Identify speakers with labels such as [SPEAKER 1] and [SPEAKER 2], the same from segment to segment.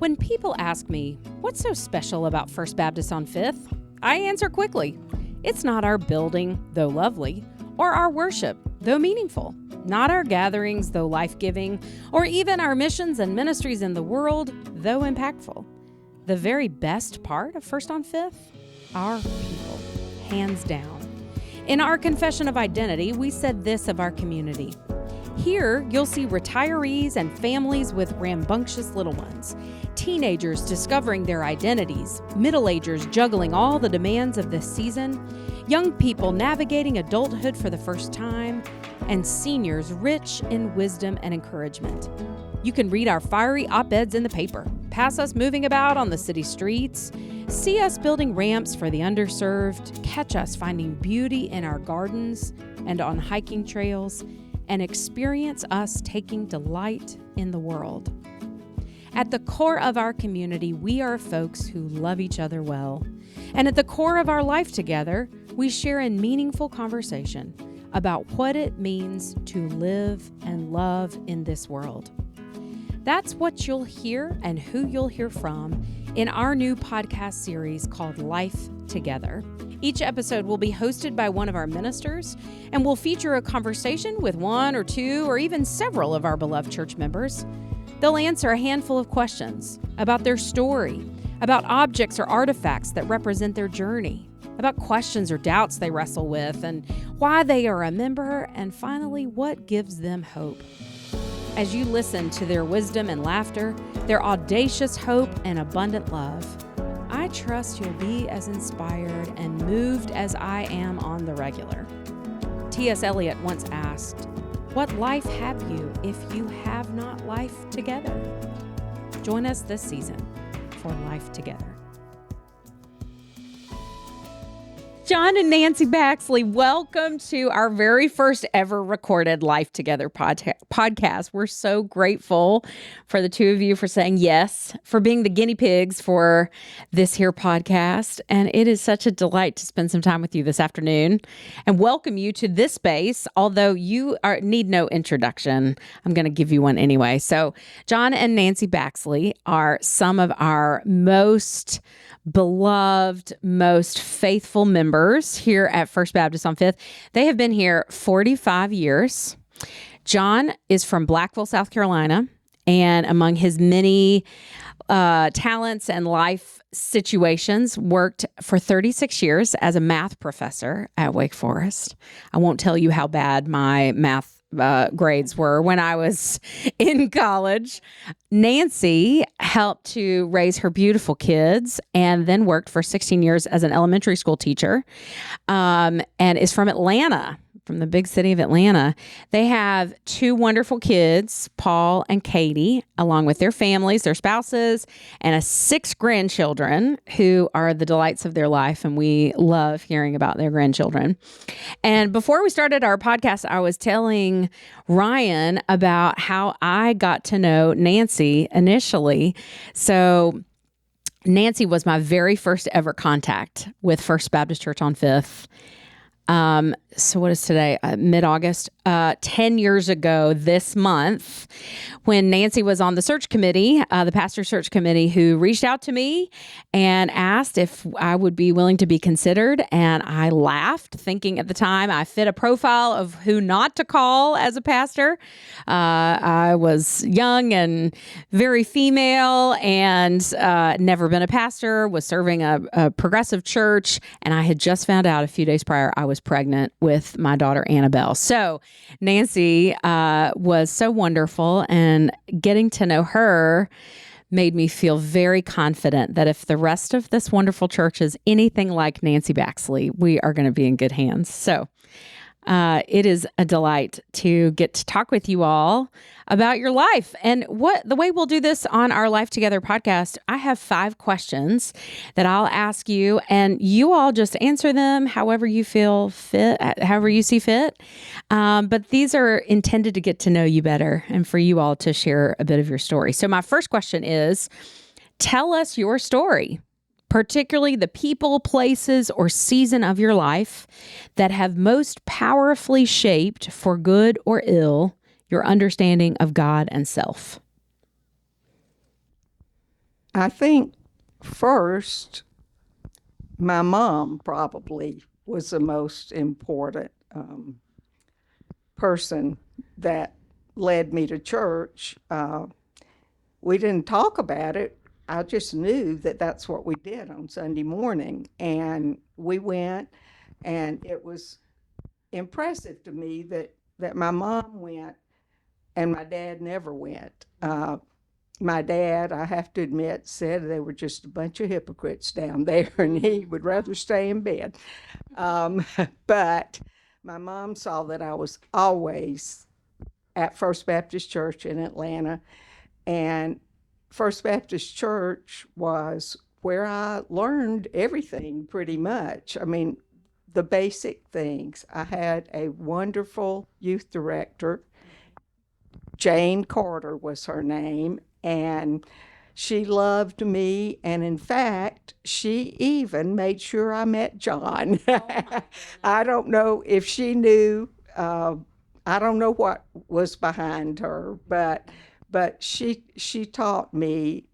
[SPEAKER 1] When people ask me, what's so special about First Baptist on 5th? I answer quickly. It's not our building, though lovely, or our worship, though meaningful, not our gatherings, though life-giving, or even our missions and ministries in the world, though impactful. The very best part of First on 5th? Our people, hands down. In our confession of identity, we said this of our community. Here, you'll see retirees and families with rambunctious little ones, teenagers discovering their identities, middle-agers juggling all the demands of this season, young people navigating adulthood for the first time, and seniors rich in wisdom and encouragement. You can read our fiery op-eds in the paper, pass us moving about on the city streets, see us building ramps for the underserved, catch us finding beauty in our gardens and on hiking trails, and experience us taking delight in the world. At the core of our community, we are folks who love each other well. And at the core of our life together, we share in meaningful conversation about what it means to live and love in this world. That's what you'll hear and who you'll hear from in our new podcast series called Life Together. Each episode will be hosted by one of our ministers and will feature a conversation with one or two or even several of our beloved church members. They'll answer a handful of questions about their story, about objects or artifacts that represent their journey, about questions or doubts they wrestle with, and why they are a member, and finally, what gives them hope. As you listen to their wisdom and laughter, their audacious hope and abundant love, I trust you'll be as inspired and moved as I am on the regular. T.S. Eliot once asked, "What life have you if you have not life together?" Join us this season for Life Together. John and Nancy Baxley, welcome to our very first ever recorded Life Together podcast. We're so grateful for the two of you for saying yes, for being the guinea pigs for this here podcast. And it is such a delight to spend some time with you this afternoon and welcome you to this space, although you need no introduction. I'm going to give you one anyway. So John and Nancy Baxley are some of our most beloved, most faithful members here at First Baptist on 5th. They have been here 45 years. John is from Blackville, South Carolina, and among his many talents and life situations, worked for 36 years as a math professor at Wake Forest. I won't tell you how bad my math grades were when I was in college. Nancy helped to raise her beautiful kids and then worked for 16 years as an elementary school teacher, and is from Atlanta, from the big city of Atlanta. They have two wonderful kids, Paul and Katie, along with their families, their spouses, and 6 grandchildren who are the delights of their life. And we love hearing about their grandchildren. And before we started our podcast, I was telling Ryan about how I got to know Nancy initially. So Nancy was my very first ever contact with First Baptist Church on 5th. So what is today? Mid-August, 10 years ago this month, when Nancy was on the search committee, the pastor search committee, who reached out to me and asked if I would be willing to be considered. And I laughed, thinking at the time I fit a profile of who not to call as a pastor. I was young and very female and never been a pastor, was serving a progressive church. And I had just found out a few days prior I was pregnant with my daughter, Annabelle. So Nancy was so wonderful, and getting to know her made me feel very confident that if the rest of this wonderful church is anything like Nancy Baxley, we are going to be in good hands. So it is a delight to get to talk with you all about your life. And the way we'll do this on our Life Together podcast, I have 5 questions that I'll ask you, and you all just answer them however you feel fit, however you see fit. But these are intended to get to know you better and for you all to share a bit of your story. So my first question is, tell us your story, particularly the people, places, or season of your life that have most powerfully shaped, for good or ill, your understanding of God and self.
[SPEAKER 2] I think first, my mom probably was the most important person that led me to church. We didn't talk about it. I just knew that that's what we did on Sunday morning. And we went, and it was impressive to me that my mom went and my dad never went. My dad, I have to admit, said they were just a bunch of hypocrites down there and he would rather stay in bed. But my mom saw that I was always at First Baptist Church in Atlanta. And First Baptist Church was where I learned everything pretty much. I mean, the basic things. I had a wonderful youth director. Jane Carter was her name, and she loved me. And in fact, she even made sure I met John. I don't know if she knew. I don't know what was behind her, but she taught me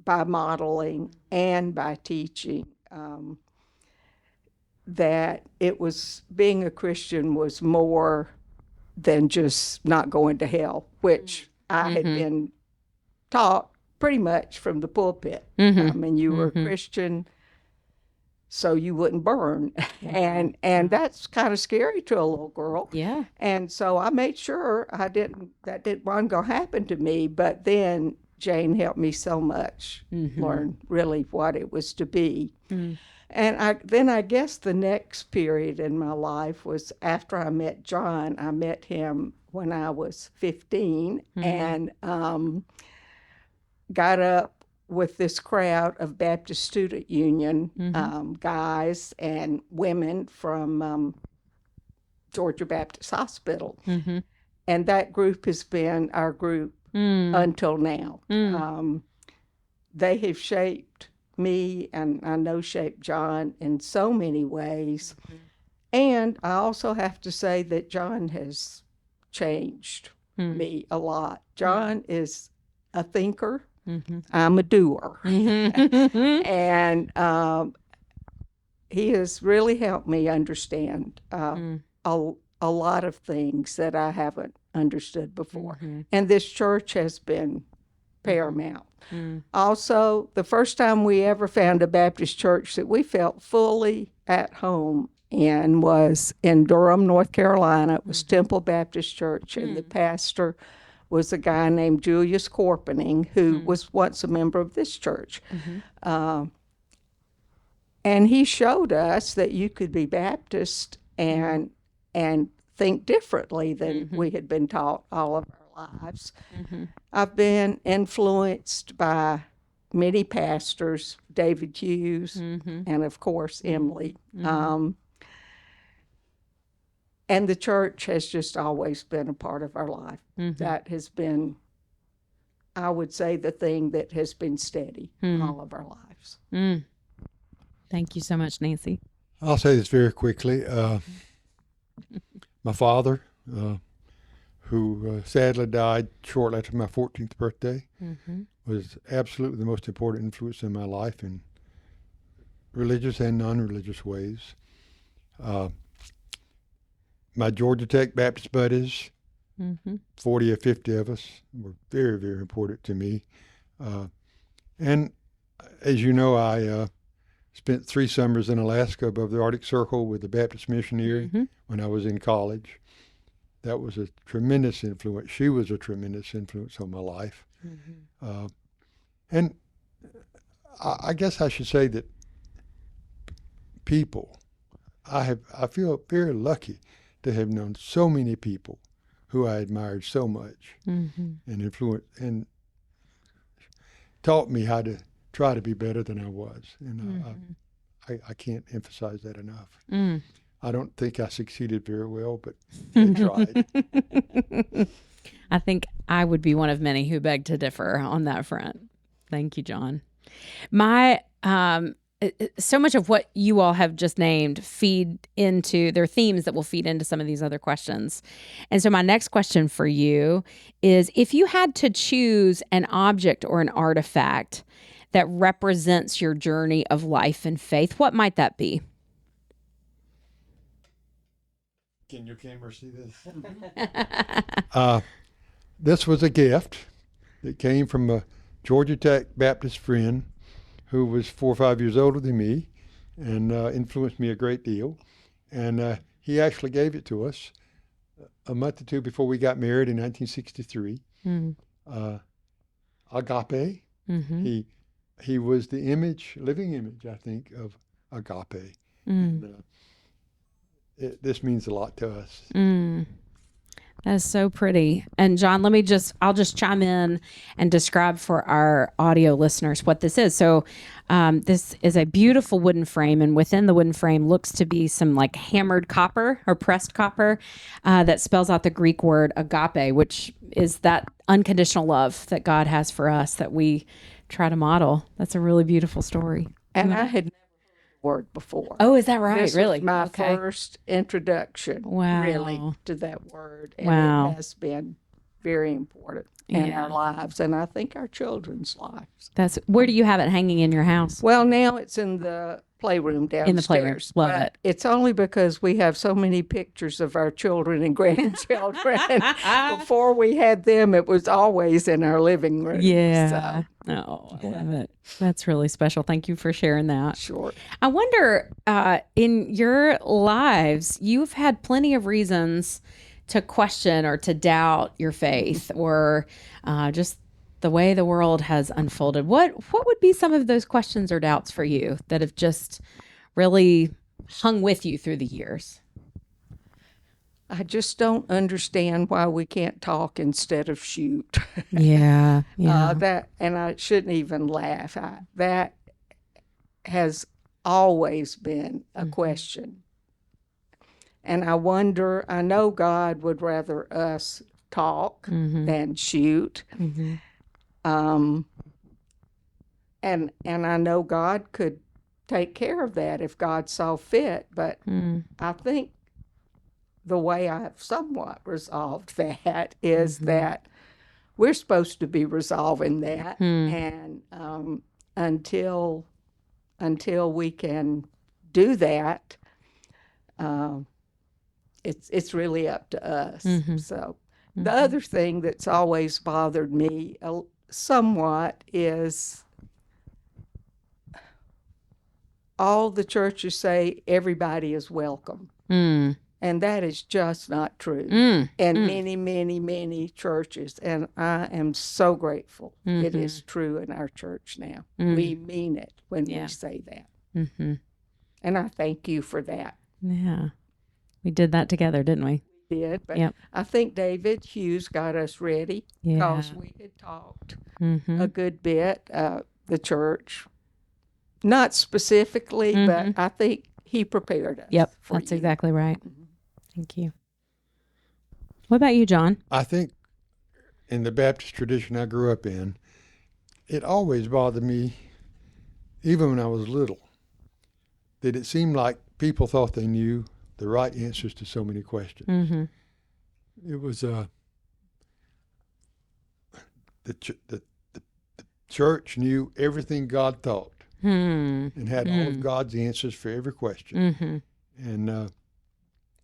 [SPEAKER 2] by modeling and by teaching that it was being a Christian was more than just not going to hell, which I had been taught pretty much from the pulpit. I mean, you were a Christian, so you wouldn't burn. And that's kind of scary to a little girl.
[SPEAKER 1] Yeah.
[SPEAKER 2] And so I made sure that wasn't going to happen to me. But then Jane helped me so much learn really what it was to be. And then I guess the next period in my life was after I met John. I met him when I was 15 and got up with this crowd of Baptist Student Union guys and women from Georgia Baptist Hospital. And that group has been our group until now. They have shaped me, and I know shaped John in so many ways. And I also have to say that John has changed me a lot. John is a thinker. I'm a doer. And he has really helped me understand a lot of things that I haven't understood before. And this church has been paramount. Also, the first time we ever found a Baptist church that we felt fully at home in was in Durham, North Carolina. It was Temple Baptist Church, and the pastor was a guy named Julius Corpening, who was once a member of this church. And he showed us that you could be Baptist and think differently than we had been taught all of our lives. I've been influenced by many pastors, David Hughes, and of course Emily. And the church has just always been a part of our life. That has been, I would say, the thing that has been steady all of our lives.
[SPEAKER 1] Thank you so much, Nancy.
[SPEAKER 3] I'll say this very quickly. My father, who sadly died shortly after my 14th birthday, was absolutely the most important influence in my life in religious and non-religious ways. My Georgia Tech Baptist buddies, 40 or 50 of us, were very, very important to me. And as you know, I spent 3 summers in Alaska above the Arctic Circle with the Baptist missionary when I was in college. That was a tremendous influence. She was a tremendous influence on my life. And I guess I should say that people, I feel very lucky to have known so many people who I admired so much and influenced and taught me how to try to be better than I was. And I can't emphasize that enough. I don't think I succeeded very well, but I tried.
[SPEAKER 1] I think I would be one of many who beg to differ on that front. Thank you, John. My so much of what you all have just named feed into their themes that will feed into some of these other questions. And so my next question for you is, if you had to choose an object or an artifact that represents your journey of life and faith, what might that be?
[SPEAKER 3] Can your camera see this? This was a gift that came from a Georgia Tech Baptist friend who was 4 or 5 years older than me and influenced me a great deal. And he actually gave it to us a month or two before we got married in 1963. Agape. Mm-hmm. He was the living image, I think, of agape. And, this means a lot to us.
[SPEAKER 1] That's so pretty. And John, I'll just chime in and describe for our audio listeners what this is. So this is a beautiful wooden frame, and within the wooden frame looks to be some like hammered copper or pressed copper that spells out the Greek word agape, which is that unconditional love that God has for us that we try to model. That's a really beautiful story.
[SPEAKER 2] And I had never heard the word before.
[SPEAKER 1] Oh, is that right?
[SPEAKER 2] This
[SPEAKER 1] really?
[SPEAKER 2] was my first introduction, really, to that word. And it has been very important in our lives, and I think our children's lives.
[SPEAKER 1] Where do you have it hanging in your house?
[SPEAKER 2] Well, now it's in the playroom downstairs.
[SPEAKER 1] In the playroom. Love it.
[SPEAKER 2] It's only because we have so many pictures of our children and grandchildren. Before we had them, it was always in our living room.
[SPEAKER 1] Yeah. So. Oh, I love it. That's really special. Thank you for sharing that.
[SPEAKER 2] Sure.
[SPEAKER 1] I wonder, in your lives, you've had plenty of reasons to question or to doubt your faith or just the way the world has unfolded. What would be some of those questions or doubts for you that have just really hung with you through the years?
[SPEAKER 2] I just don't understand why we can't talk instead of shoot.
[SPEAKER 1] Yeah.
[SPEAKER 2] And I shouldn't even laugh. That has always been a question. And I wonder, I know God would rather us talk than shoot. And I know God could take care of that if God saw fit, but I think the way I've somewhat resolved that is that we're supposed to be resolving that, and until we can do that, it's really up to us. So the other thing that's always bothered me somewhat is all the churches say everybody is welcome. And that is just not true in many, many, many churches. And I am so grateful it is true in our church now. We mean it when we say that. And I thank you for that.
[SPEAKER 1] Yeah. We did that together, didn't we?
[SPEAKER 2] We did. But I think David Hughes got us ready because we had talked a good bit, the church. Not specifically, but I think he prepared us.
[SPEAKER 1] Yep, that's exactly right. Thank you. What about you, John?
[SPEAKER 3] I think in the Baptist tradition I grew up in, it always bothered me, even when I was little, that it seemed like people thought they knew the right answers to so many questions. It was the church knew everything God thought and had all of God's answers for every question. And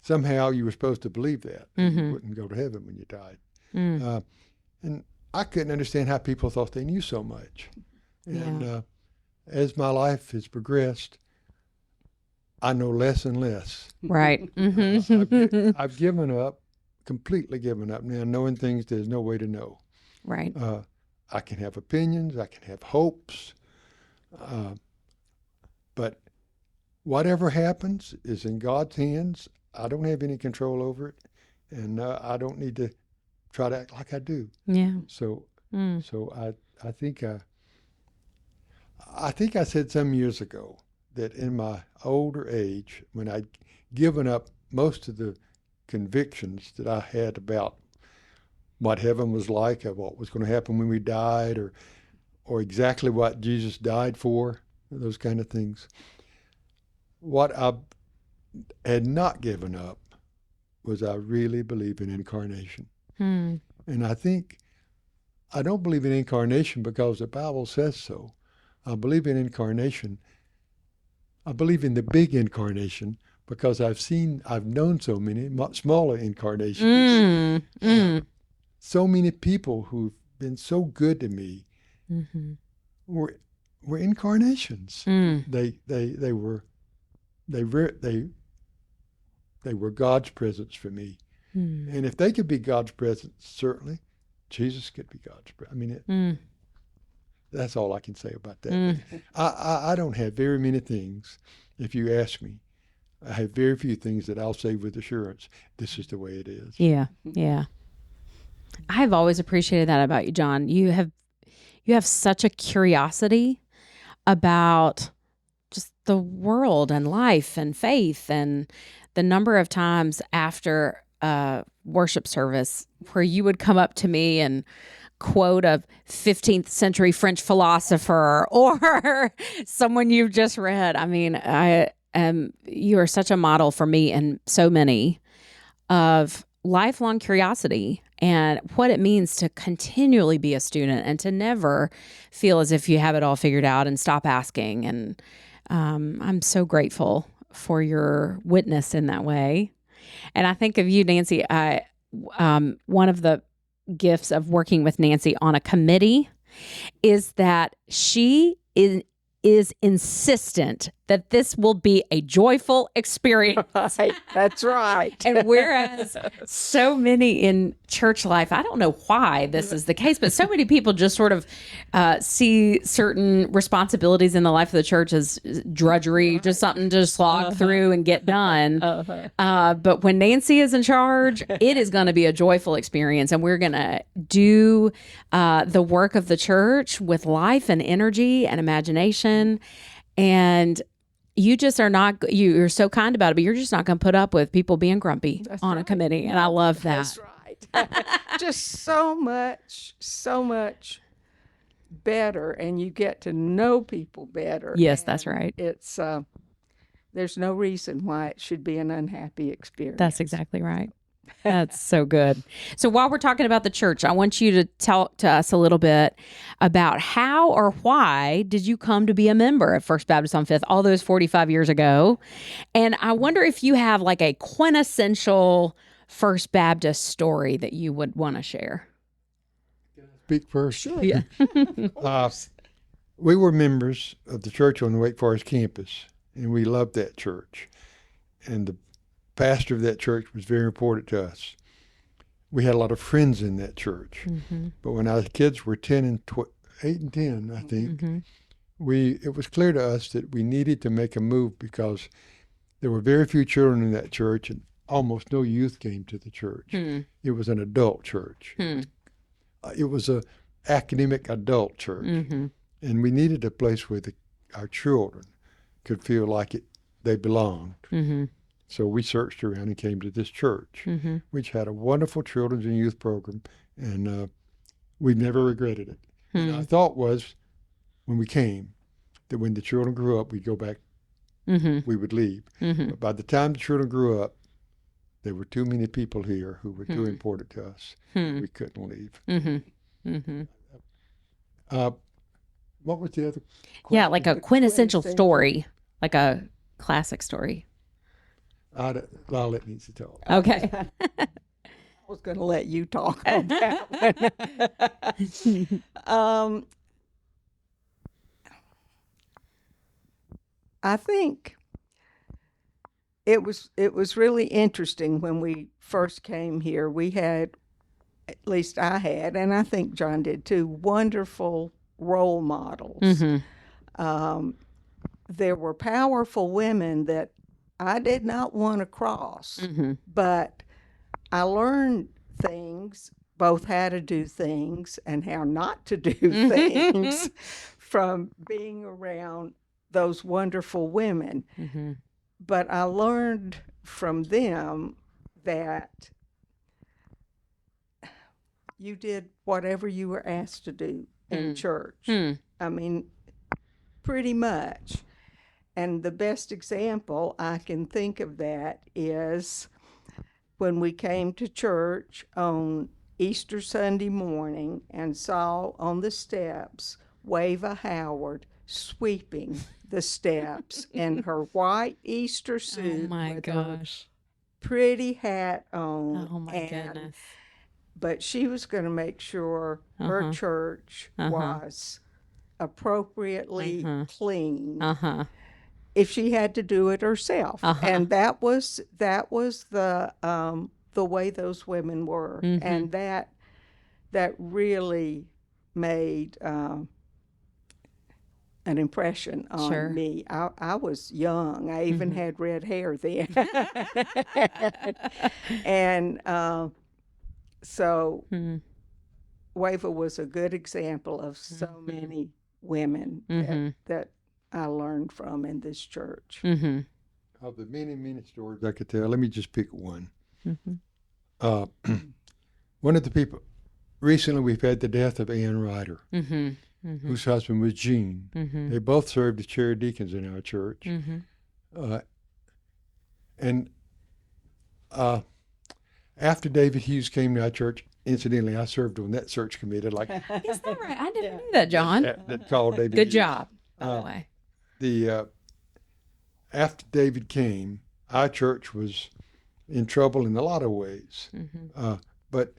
[SPEAKER 3] somehow you were supposed to believe that. You wouldn't go to heaven when you died. And I couldn't understand how people thought they knew so much. And as my life has progressed, I know less and less.
[SPEAKER 1] Right.
[SPEAKER 3] I've given up, completely given up now, knowing things there's no way to know.
[SPEAKER 1] Right.
[SPEAKER 3] I can have opinions, I can have hopes, but whatever happens is in God's hands. I don't have any control over it, and I don't need to try to act like I do.
[SPEAKER 1] Yeah.
[SPEAKER 3] So I think I said some years ago that in my older age, when I'd given up most of the convictions that I had about what heaven was like, or what was going to happen when we died, or exactly what Jesus died for, those kind of things. What I had not given up was I really believe in incarnation. And I think I don't believe in incarnation because the Bible says so. I believe in incarnation. I believe in the big incarnation because I've known so many smaller incarnations. So many people who've been so good to me were incarnations. They were God's presence for me. And if they could be God's presence, certainly Jesus could be God's presence. I mean, that's all I can say about that. I don't have very many things. If you ask me, I have very few things that I'll say with assurance. This is the way it is.
[SPEAKER 1] Yeah. I've always appreciated that about you, John. You have such a curiosity about just the world and life and faith, and the number of times after worship service where you would come up to me and quote a 15th century French philosopher or someone you've just read. I mean, you are such a model for me and so many of lifelong curiosity and what it means to continually be a student and to never feel as if you have it all figured out and stop asking. And I'm so grateful for your witness in that way. And I think of you, Nancy, one of the gifts of working with Nancy on a committee is that she is insistent that this will be a joyful experience.
[SPEAKER 2] Right. That's right.
[SPEAKER 1] And whereas so many in church life, I don't know why this is the case, but so many people just sort of see certain responsibilities in the life of the church as drudgery, just something to slog through and get done. But when Nancy is in charge, it is going to be a joyful experience. And we're going to do the work of the church with life and energy and imagination. And you just are not, you're so kind about it, but you're just not going to put up with people being grumpy on a committee. And I love that.
[SPEAKER 2] That's right. Just so much better. And you get to know people better.
[SPEAKER 1] Yes, that's right.
[SPEAKER 2] It's, there's no reason why it should be an unhappy experience.
[SPEAKER 1] That's exactly right. That's so good. So while we're talking about the church, I want you to tell to us a little bit about how or why did you come to be a member at First Baptist on Fifth all those 45 years ago? And I wonder if you have like a quintessential First Baptist story that you would want to share.
[SPEAKER 3] Speak first.
[SPEAKER 2] Sure.
[SPEAKER 1] Yeah.
[SPEAKER 3] We were members of the church on the Wake Forest campus, and we loved that church. And the pastor of that church was very important to us. We had a lot of friends in that church. But when our kids were 8 and 10, I think, it was clear to us that we needed to make a move because there were very few children in that church and almost no youth came to the church. It was an adult church. It was an academic adult church. And we needed a place where our children could feel like they belonged. So we searched around and came to this church, which had a wonderful children's and youth program, and we never regretted it. And our thought was, when we came, that when the children grew up, we'd go back, we would leave. But by the time the children grew up, there were too many people here who were too important to us. We couldn't leave. What was the other question?
[SPEAKER 1] Yeah, like a quintessential story, like a classic story.
[SPEAKER 3] I'll let Nancy talk.
[SPEAKER 1] Okay.
[SPEAKER 2] I was going to let you talk on that one. I think it was really interesting when we first came here. We had, at least I had, and I think John did too, wonderful role models. There were powerful women that I did not want to cross, but I learned things, both how to do things and how not to do things from being around those wonderful women. But I learned from them that you did whatever you were asked to do in church. I mean, pretty much. And the best example I can think of that is when we came to church on Easter Sunday morning and saw on the steps Wava Howard sweeping the steps in her white Easter suit
[SPEAKER 1] Oh my
[SPEAKER 2] with her
[SPEAKER 1] gosh.
[SPEAKER 2] pretty hat on.
[SPEAKER 1] Oh my goodness.
[SPEAKER 2] But she was going to make sure her church was appropriately clean if she had to do it herself. And that was the way those women were. And that really made an impression on me. I was young. I even had red hair then. And so Wava was a good example of so many women that I learned from in this church.
[SPEAKER 3] Of the many, many stories I could tell, let me just pick one. One of the people, recently we've had the death of Ann Ryder, whose husband was Gene. They both served as chair deacons in our church. And after David Hughes came to our church, incidentally, I served on that search committee. Like,
[SPEAKER 1] is that right? I never knew that, John.
[SPEAKER 3] That called David.
[SPEAKER 1] Good
[SPEAKER 3] Hughes.
[SPEAKER 1] job, by the way.
[SPEAKER 3] After David came, our church was in trouble in a lot of ways. But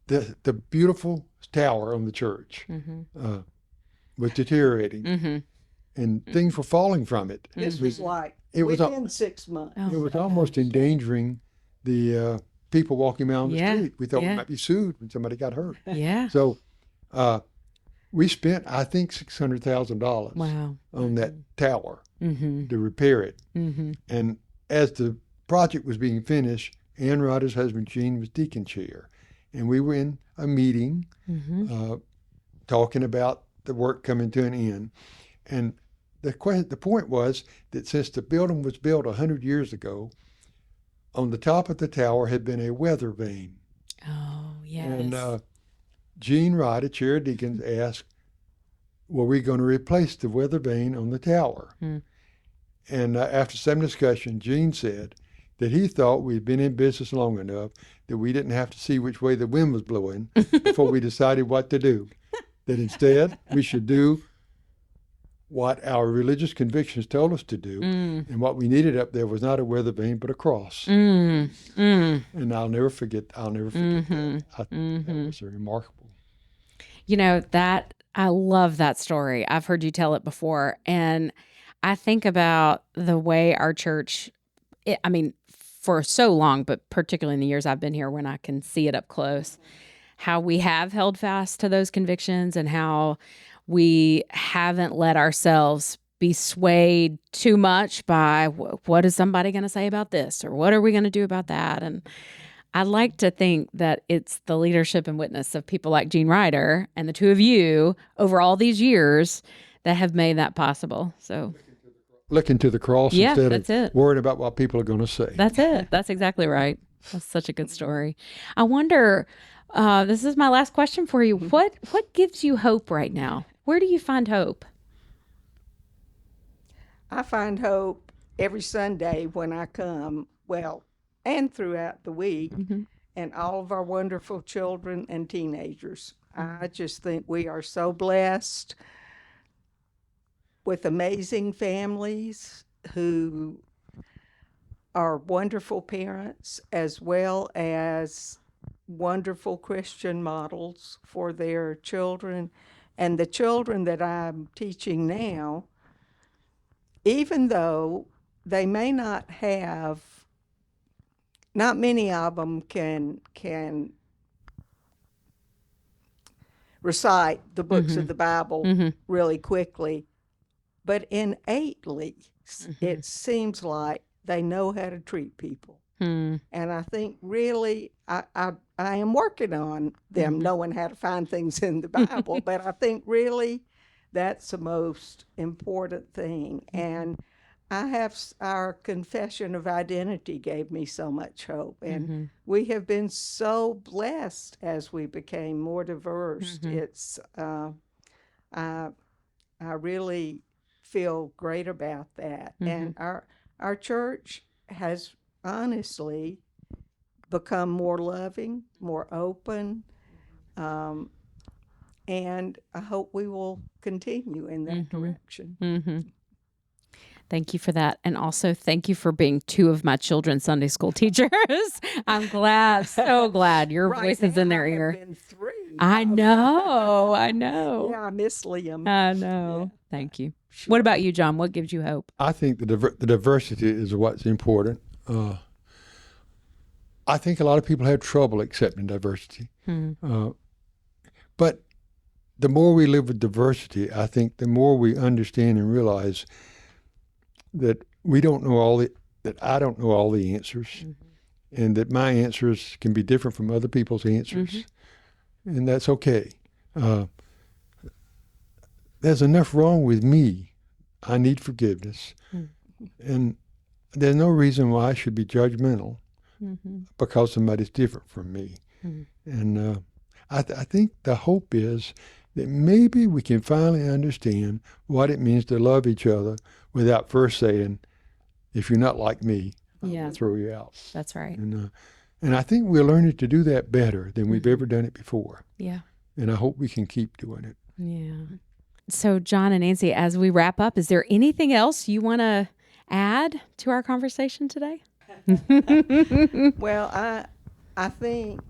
[SPEAKER 3] the beautiful tower on the church was deteriorating, and things were falling from it.
[SPEAKER 2] This was like within 6 months.
[SPEAKER 3] It was almost endangering the people walking around the street. We thought we might be sued when somebody got hurt. So we spent, I think, $600,000 on that tower to repair it. And as the project was being finished, Ann Ryder's husband, Gene, was deacon chair. And we were in a meeting talking about the work coming to an end. And the point was that since the building was built 100 years ago, on the top of the tower had been a weather vane.
[SPEAKER 1] Oh, yes.
[SPEAKER 3] And Gene Ryder, chair of deacons, asked, were we going to replace the weather vane on the tower? And after some discussion, Gene said that he thought we'd been in business long enough that we didn't have to see which way the wind was blowing before we decided what to do. That instead, we should do what our religious convictions told us to do. And what we needed up there was not a weather vane, but a cross. And I'll never forget that. That was remarkable.
[SPEAKER 1] You know, I love that story. I've heard you tell it before. And I think about the way our church, for so long, but particularly in the years I've been here when I can see it up close, how we have held fast to those convictions and how we haven't let ourselves be swayed too much by what is somebody going to say about this or what are we going to do about that. And I like to think that it's the leadership and witness of people like Gene Ryder and the two of you over all these years that have made that possible. So
[SPEAKER 3] looking to the cross instead of worrying about what people are going to say.
[SPEAKER 1] That's it. That's exactly right. That's such a good story. I wonder, this is my last question for you. What gives you hope right now? Where do you find hope?
[SPEAKER 2] I find hope every Sunday when I come, and throughout the week, and all of our wonderful children and teenagers. I just think we are so blessed with amazing families who are wonderful parents as well as wonderful Christian models for their children. And the children that I'm teaching now, even though they may not have, not many of them can recite the books of the Bible really quickly, but innately, it seems like they know how to treat people. And I think really, I am working on them knowing how to find things in the Bible, but I think really that's the most important thing. And I have our confession of identity gave me so much hope. And we have been so blessed as we became more diverse. It's, I really feel great about that. And our church has honestly become more loving, more open, and I hope we will continue in that direction.
[SPEAKER 1] Thank you for that. And also thank you for being two of my children's Sunday school teachers. I'm glad, so glad your
[SPEAKER 2] Right
[SPEAKER 1] voice is
[SPEAKER 2] now
[SPEAKER 1] in their
[SPEAKER 2] I have
[SPEAKER 1] ear.
[SPEAKER 2] been 3.
[SPEAKER 1] I know. I know.
[SPEAKER 2] Yeah, I miss Liam.
[SPEAKER 1] I know. Thank you.
[SPEAKER 2] Sure.
[SPEAKER 1] What about you, John? What gives you hope?
[SPEAKER 3] I think the diversity is what's important. I think a lot of people have trouble accepting diversity. But the more we live with diversity, I think the more we understand and realize that we don't know that I don't know all the answers, and that my answers can be different from other people's answers, and that's okay. There's enough wrong with me. I need forgiveness, and there's no reason why I should be judgmental because somebody's different from me. And I think the hope is that maybe we can finally understand what it means to love each other without first saying, if you're not like me, I'll throw you out.
[SPEAKER 1] That's right.
[SPEAKER 3] And I think we're learning to do that better than we've ever done it before.
[SPEAKER 1] Yeah.
[SPEAKER 3] And I hope we can keep doing it.
[SPEAKER 1] Yeah. So, John and Nancy, as we wrap up, is there anything else you want to add to our conversation today?
[SPEAKER 2] Well, I think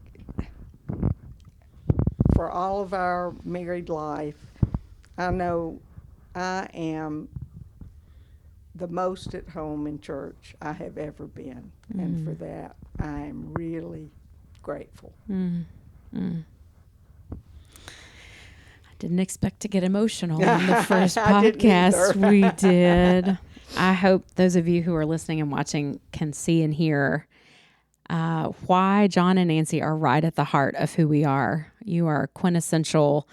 [SPEAKER 2] for all of our married life, I know I am the most at home in church I have ever been. And for that, I am really grateful.
[SPEAKER 1] I didn't expect to get emotional in the first podcast we did. I hope those of you who are listening and watching can see and hear why John and Nancy are right at the heart of who we are. You are quintessential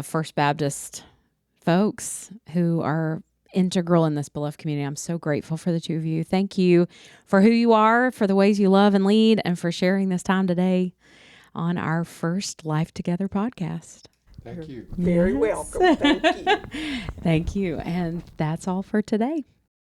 [SPEAKER 1] First Baptist folks who are integral in this beloved community. I'm so grateful for the two of you. Thank you for who you are, for the ways you love and lead, and for sharing this time today on our first Life Together podcast.
[SPEAKER 3] Thank you.
[SPEAKER 2] Very welcome. Thank you.
[SPEAKER 1] Thank you. And that's all for today.